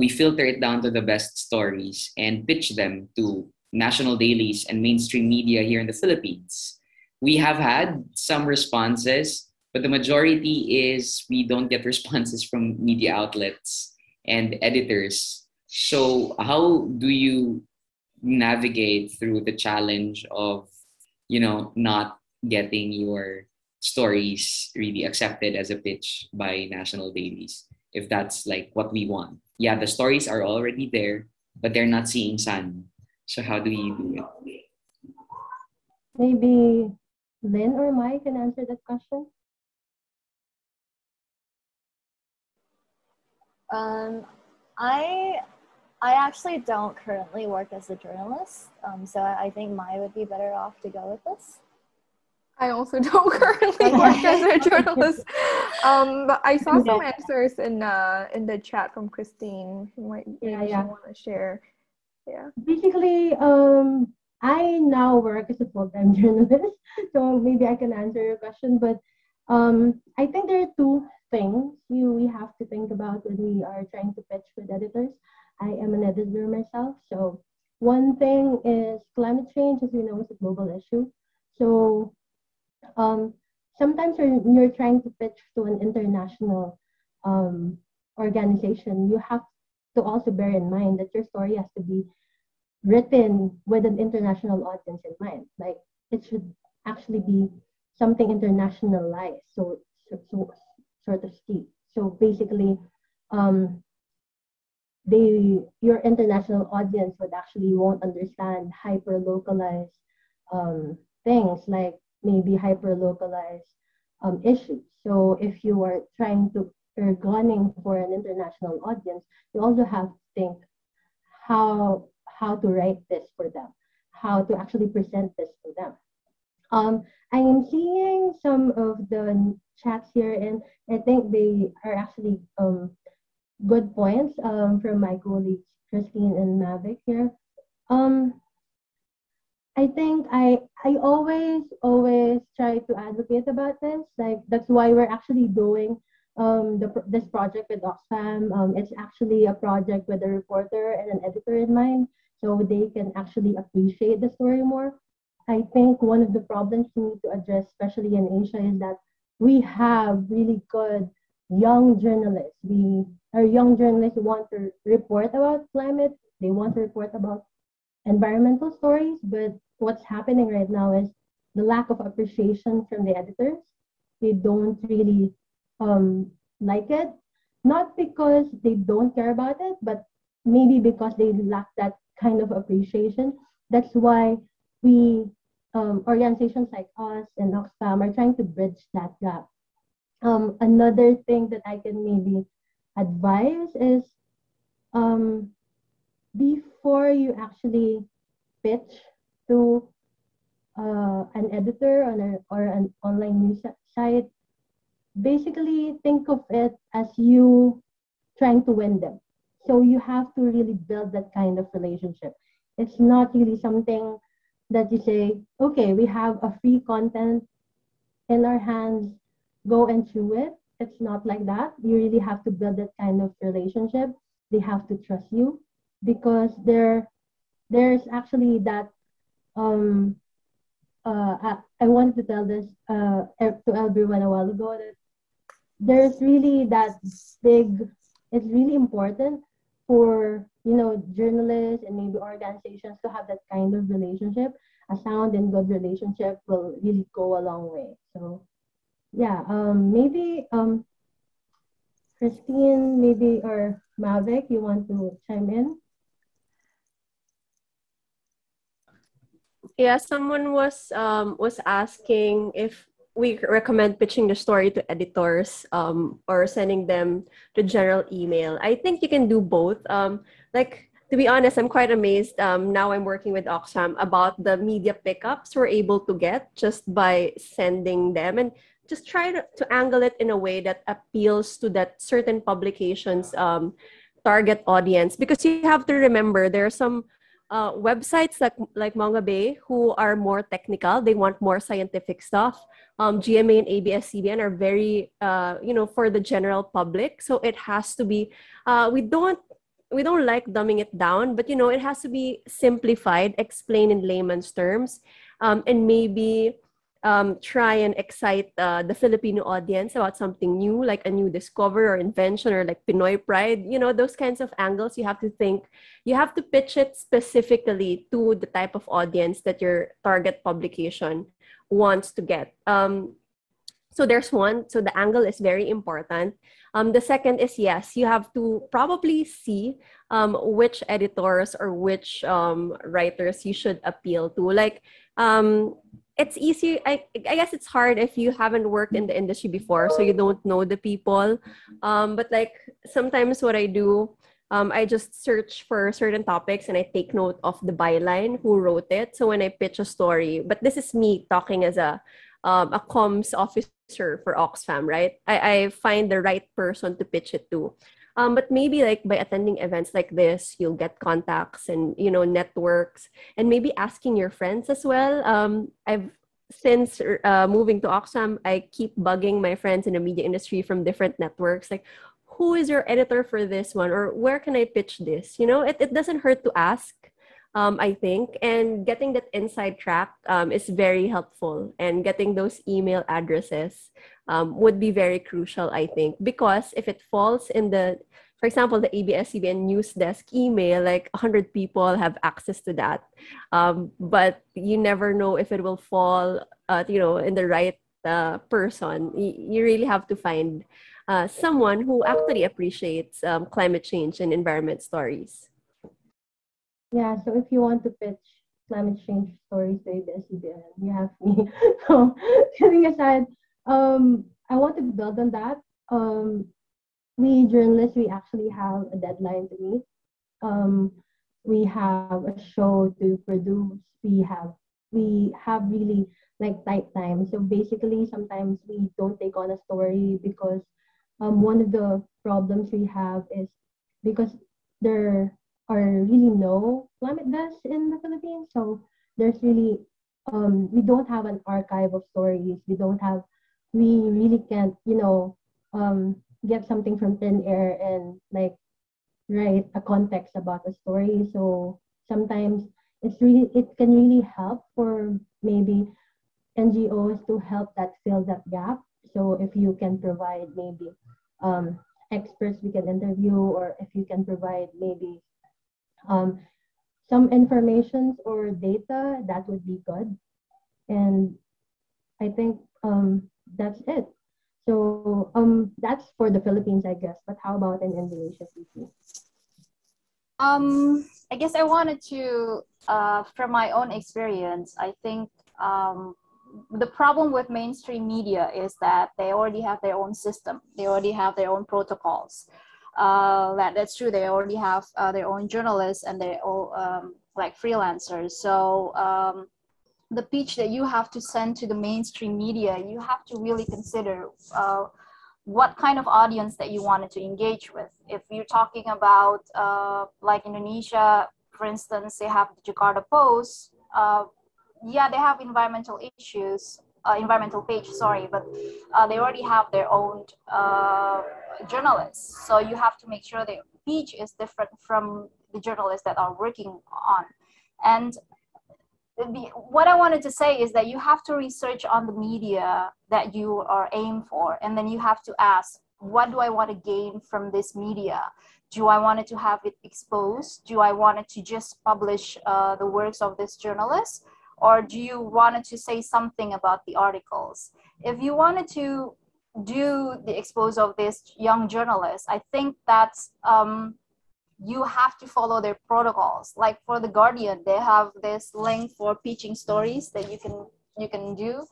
G: filter it down to the best stories and pitch them to national dailies and mainstream media here in the Philippines. We have had some responses, but the majority is we don't get responses from media outlets and editors. So how do you navigate through the challenge of, not getting your stories really accepted as a pitch by national dailies, if that's like what we want? Yeah, the stories are already there, but they're not seeing sun. So how do you do it?
B: Maybe Lynn or Mike can answer that question.
A: I actually don't currently work as a journalist, so I think Mai would be better off to go with this.
D: I also don't currently work as a journalist, but I saw some answers in the chat from Christine. Who might want to share. Yeah.
B: Basically, I now work as a full-time journalist, so maybe I can answer your question. But I think there are two things we have to think about when we are trying to pitch with editors. I am an editor myself, so one thing is climate change, as we know, is a global issue. So sometimes when you're trying to pitch to an international organization, you have to also bear in mind that your story has to be written with an international audience in mind. Like it should actually be something internationalized, so sort of speak. So basically, your international audience would actually won't understand hyper localized things, like maybe hyper localized issues. So if you are you're gunning for an international audience, you also have to think how to write this for them, how to actually present this to them. I am seeing some of the chats here, and I think they are actually good points from my colleagues Christine and Maverick here. I think I always try to advocate about this. Like that's why we're actually doing this project with Oxfam. It's actually a project with a reporter and an editor in mind, so they can actually appreciate the story more. I think one of the problems we need to address, especially in Asia, is that we have really good young journalists. Our young journalists want to report about climate. They want to report about environmental stories, but what's happening right now is the lack of appreciation from the editors. They don't really like it, not because they don't care about it, but maybe because they lack that kind of appreciation. That's why we organizations like us and Oxfam are trying to bridge that gap. Another thing that I can maybe advise is um, before you actually pitch to an editor or an online news site, basically think of it as you trying to win them. So you have to really build that kind of relationship. It's not really something that you say, okay, we have a free content in our hands, go and chew it. It's not like that. You really have to build that kind of relationship. They have to trust you because there's actually that um I wanted to tell this to everyone a while ago that there's really that big it's really important for journalists and maybe organizations to have that kind of relationship. A sound and good relationship will really go a long way. So yeah, maybe Christine, maybe, or Maverick, you want to chime in?
I: Yeah, someone was asking if we recommend pitching the story to editors or sending them to general email. I think you can do both. Like to be honest, I'm quite amazed. Now I'm working with Oxfam about the media pickups we're able to get just by sending them and just try to angle it in a way that appeals to that certain publications target audience, because you have to remember there are some websites like Manga Bay who are more technical. They want more scientific stuff. GMA and ABS-CBN are very for the general public. So it has to be we don't like dumbing it down, but it has to be simplified, explained in layman's terms, and maybe try and excite the Filipino audience about something new, like a new discovery or invention, or like Pinoy pride. Those kinds of angles you have to think. You have to pitch it specifically to the type of audience that your target publication wants to get. So there's one. So the angle is very important. The second is, yes, you have to probably see which editors or which writers you should appeal to. Like, it's easy. I guess it's hard if you haven't worked in the industry before, so you don't know the people. But like sometimes what I do, I just search for certain topics and I take note of the byline, who wrote it. So when I pitch a story, but this is me talking as a comms officer for Oxfam, right? I find the right person to pitch it to. But maybe like by attending events like this, you'll get contacts and networks, and maybe asking your friends as well. I've since moving to Oxfam, I keep bugging my friends in the media industry from different networks, like, who is your editor for this one, or where can I pitch this? It doesn't hurt to ask. I think, and getting that inside track is very helpful, and getting those email addresses would be very crucial, I think, because if it falls in for example, the ABS-CBN news desk email, like 100 people have access to that, but you never know if it will fall, in the right person. You really have to find someone who actually appreciates climate change and environment stories.
B: Yeah, so if you want to pitch climate change stories to ABS-CBN, you have me. So, kidding aside, I want to build on that. We journalists, we actually have a deadline to meet. We have a show to produce. We have really like tight time. So basically, sometimes we don't take on a story because one of the problems we have is because there are really no climate deaths in the Philippines. So there's really we don't have an archive of stories. We really can't, get something from thin air and like write a context about a story. So sometimes it can really help for maybe NGOs to help that fill that gap. So if you can provide maybe um, experts we can interview, or if you can provide maybe um, some informations or data, that would be good. And I think that's it. So that's for the Philippines, I guess. But how about in Indonesia, PC?
C: I guess I wanted to, from my own experience, I think the problem with mainstream media is that they already have their own system. They already have their own protocols. That's true. They already have their own journalists and their own like freelancers. So the pitch that you have to send to the mainstream media, you have to really consider what kind of audience that you wanted to engage with. If you're talking about like Indonesia, for instance, they have the Jakarta Post. Yeah, they have environmental issues, environmental page, sorry, but they already have their own journalists. So you have to make sure the page is different from the journalists that are working on. And what I wanted to say is that you have to research on the media that you are aimed for, and then you have to ask, what do I want to gain from this media? Do I want it to have it exposed? Do I want it to just publish the works of this journalist? Or do you want it to say something about the articles? If you wanted to do the expose of this young journalist, I think that's you have to follow their protocols. Like for the Guardian, they have this link for pitching stories that you can do,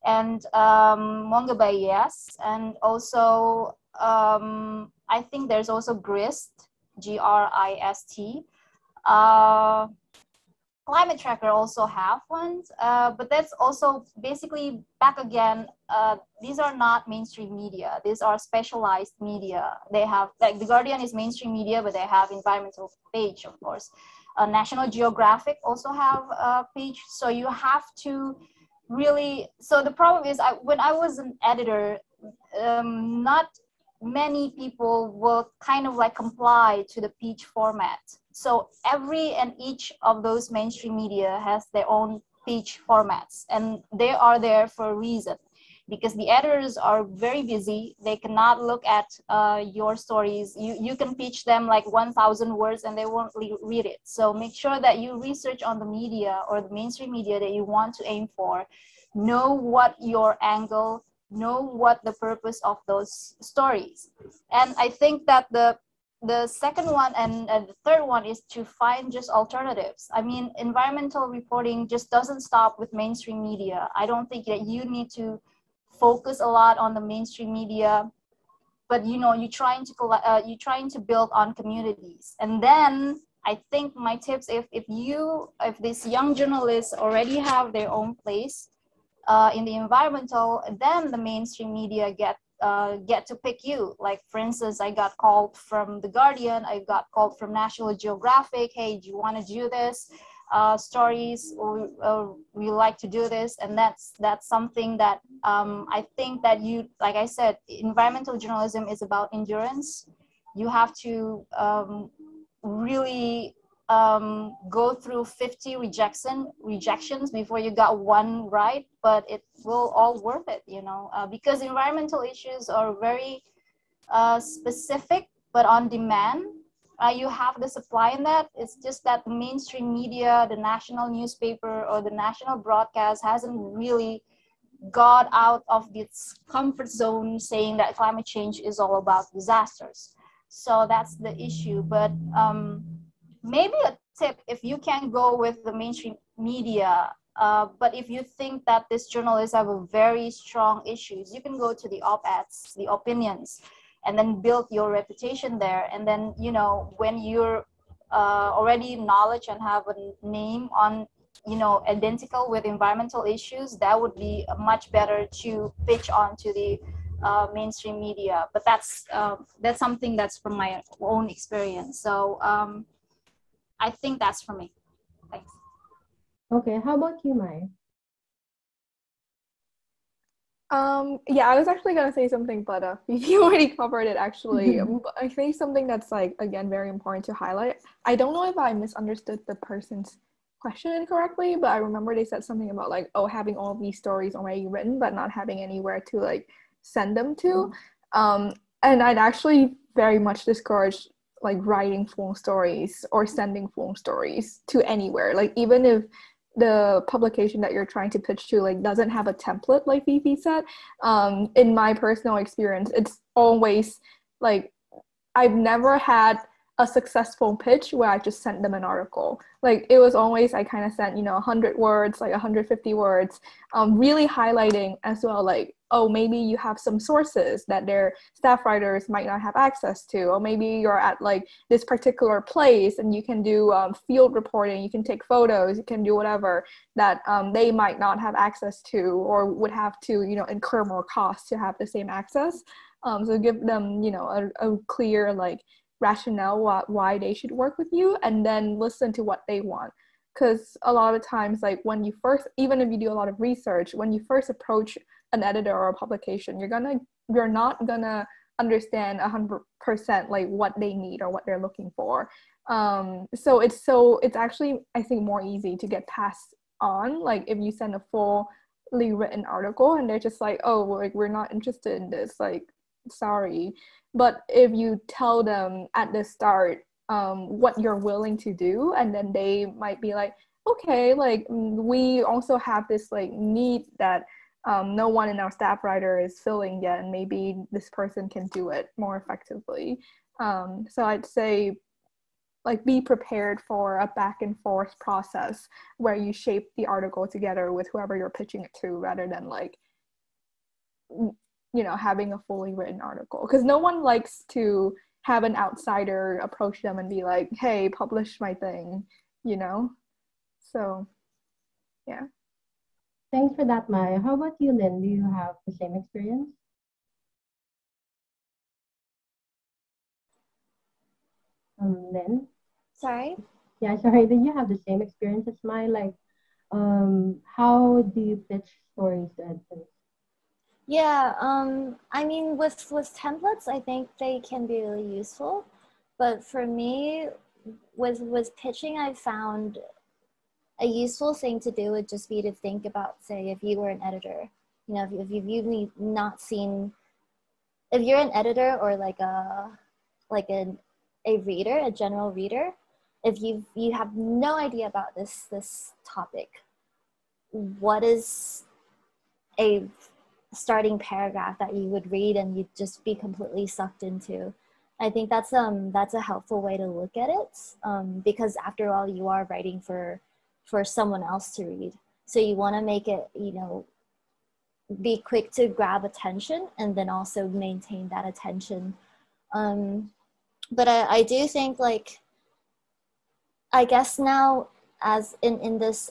C: and Monga by Yes, and also I think there's also GRIST, GRIST. Climate Tracker also have ones, but that's also basically back again. These are not mainstream media. These are specialized media. They have, like the Guardian is mainstream media, but they have environmental page, of course. National Geographic also have a page. So you have to really. So the problem is, when I was an editor, not many people will kind of like comply to the page format. So every and each of those mainstream media has their own page formats, and they are there for a reason, because the editors are very busy. They cannot look at your stories. You can pitch them like 1,000 words and they won't read it. So make sure that you research on the media or the mainstream media that you want to aim for. Know what your angle, know what the purpose of those stories. And I think that the second one and the third one is to find just alternatives. I mean, environmental reporting just doesn't stop with mainstream media. I don't think that you need to focus a lot on the mainstream media, but you're trying to build on communities. And then I think my tips, if these young journalists already have their own place in the environmental, then the mainstream media get to pick you. Like for instance, I got called from the Guardian, I got called from National Geographic. Hey, do you want to do this stories? Or we like to do this, and that's something that I think that you, like I said, environmental journalism is about endurance. You have to really go through 50 rejections before you got one right, but it will all worth it, because environmental issues are very specific, but on demand. You have the supply in that. It's just that the mainstream media, the national newspaper or the national broadcast hasn't really got out of its comfort zone saying that climate change is all about disasters. So that's the issue. But maybe a tip, if you can go with the mainstream media, but if you think that these journalists have a very strong issues, you can go to the op-eds, the opinions, and then build your reputation there. And then, when you're already knowledge and have a name on, identical with environmental issues, that would be much better to pitch on to the mainstream media. But that's something that's from my own experience. So I think that's for me. Thanks.
B: Okay, how about you, Mai?
D: Yeah, I was actually gonna say something, but you already covered it actually. But I think something that's like again very important to highlight. I don't know if I misunderstood the person's question incorrectly, but I remember they said something about like, oh, having all these stories already written, but not having anywhere to like send them to. And I'd actually very much discourage like writing full stories or sending full stories to anywhere. Like even if the publication that you're trying to pitch to like doesn't have a template like Fifi said, in my personal experience it's always like I've never had a successful pitch where I just sent them an article. Like it was always I kind of sent 100 words, like 150 words, really highlighting as well like, oh, maybe you have some sources that their staff writers might not have access to, or maybe you're at like this particular place and you can do field reporting, you can take photos, you can do whatever that they might not have access to or would have to incur more costs to have the same access. So give them a clear like rationale why they should work with you, and then listen to what they want. Because a lot of times like when you first, even if you do a lot of research, when you first approach an editor or a publication, you're not gonna understand 100% like what they need or what they're looking for. So it's actually I think more easy to get passed on like if you send a fully written article and they're just like, oh, like we're not interested in this, like sorry. But if you tell them at the start what you're willing to do, and then they might be like, okay, like we also have this like need that no one in our staff writer is filling yet, and maybe this person can do it more effectively. So I'd say like be prepared for a back and forth process where you shape the article together with whoever you're pitching it to, rather than like having a fully written article, because no one likes to have an outsider approach them and be like, hey, publish my thing. So yeah.
B: Thanks for that, Mai. How about you, Lynn? Do you have the same experience? Lynn?
A: Sorry?
B: Yeah, sorry. Did you have the same experience as Mai? Like, how do you pitch stories to editors?
A: Yeah, I mean, with templates, I think they can be really useful. But for me, with pitching, I found a useful thing to do would just be to think about, say, if you were an editor, if you've not seen, if you're an editor or a reader, a general reader, if you have no idea about this topic, what is a starting paragraph that you would read and you'd just be completely sucked into? I think that's a helpful way to look at it, because after all, you are writing for someone else to read, so you want to make it be quick to grab attention and then also maintain that attention. But I do think, like, I guess now, as in this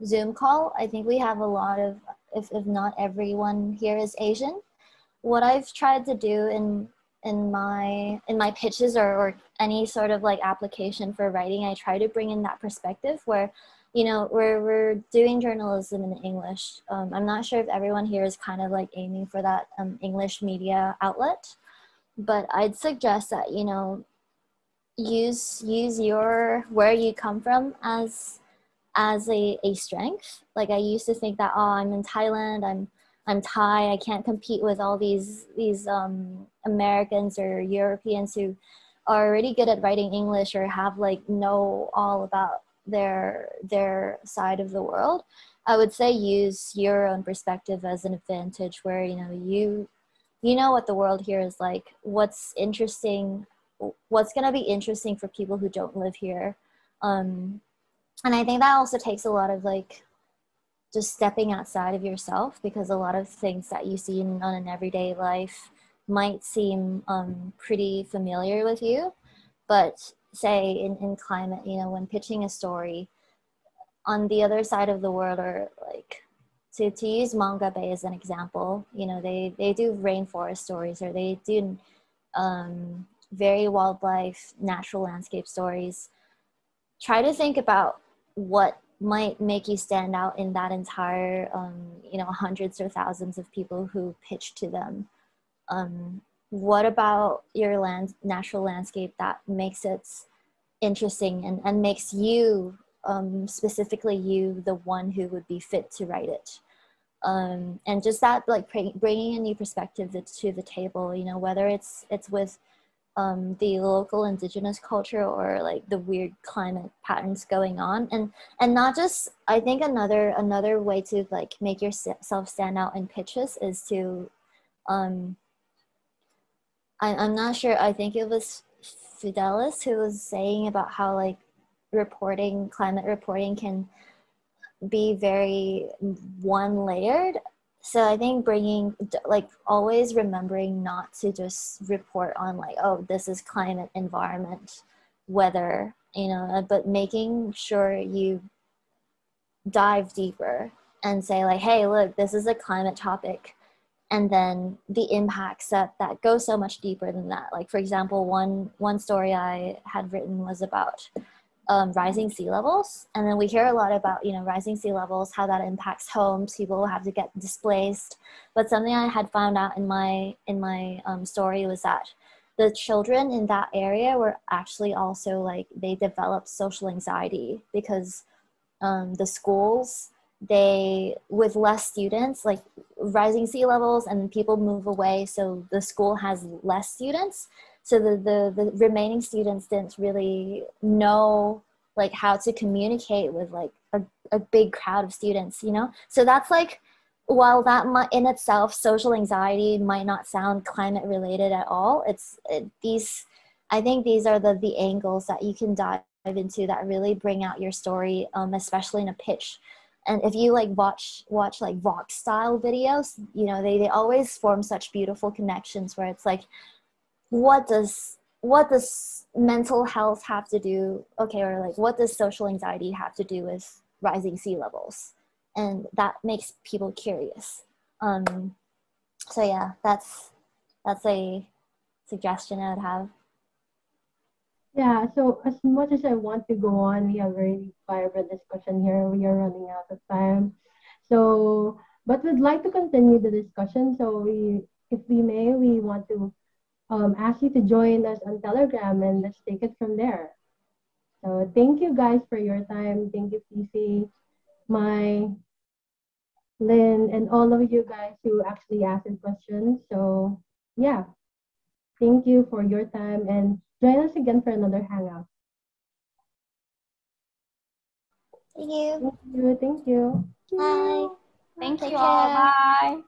A: Zoom call, I think we have a lot of, if not everyone here is Asian. What I've tried to do in my pitches or any sort of like application for writing, I try to bring in that perspective where, we're doing journalism in English. I'm not sure if everyone here is kind of like aiming for that English media outlet, but I'd suggest that, use your where you come from as a strength. Like, I used to think that, oh, I'm in Thailand, I'm Thai, I can't compete with all these Americans or Europeans who are already good at writing English or have like know all about their side of the world. I would say use your own perspective as an advantage, where you know what the world here is like, what's interesting, what's going to be interesting for people who don't live here. And I think that also takes a lot of like just stepping outside of yourself, because a lot of things that you see on an everyday life might seem pretty familiar with you. But say in climate, when pitching a story on the other side of the world, or like to use Manga Bay as an example, they do rainforest stories, or they do very wildlife, natural landscape stories. Try to think about what might make you stand out in that entire, hundreds or thousands of people who pitch to them? What about your natural landscape that makes it interesting and makes you, specifically you, the one who would be fit to write it? And just that, like, bringing a new perspective to the table, whether it's with the local indigenous culture or like the weird climate patterns going on, and not just, I think another way to like make yourself stand out in pitches is to I'm not sure, I think it was Fidelis who was saying about how like climate reporting can be very one layered. So I think always remembering not to just report on like, oh, this is climate, environment, weather, but making sure you dive deeper and say like, hey, look, this is a climate topic. And then the impacts that go so much deeper than that. Like, for example, one story I had written was about rising sea levels. And then we hear a lot about, rising sea levels, how that impacts homes, people have to get displaced. But something I had found out in my story was that the children in that area were actually also like, they developed social anxiety because the schools, with less students, like rising sea levels and people move away, so the school has less students, so the remaining students didn't really know like how to communicate with like a big crowd of students, so that's like, while that might in itself, social anxiety might not sound climate related at all, I think these are the angles that you can dive into that really bring out your story, especially in a pitch. And if you like watch like Vox style videos, they always form such beautiful connections where it's like, what does mental health have to do, or like what does social anxiety have to do with rising sea levels? And that makes people curious. So yeah, that's a suggestion I would have.
B: Yeah, so as much as I want to go on, we have a very vibrant discussion here. We are running out of time. So, but we'd like to continue the discussion. So if we may, we want to ask you to join us on Telegram and let's take it from there. So thank you guys for your time. Thank you, Fifi, Mai, Lynn, and all of you guys who actually asked questions. So yeah, thank you for your time and join us again for another hangout.
A: Thank you.
B: Thank you. Thank you.
A: Bye.
C: Thank
A: Take
C: you all.
A: care.
C: Bye.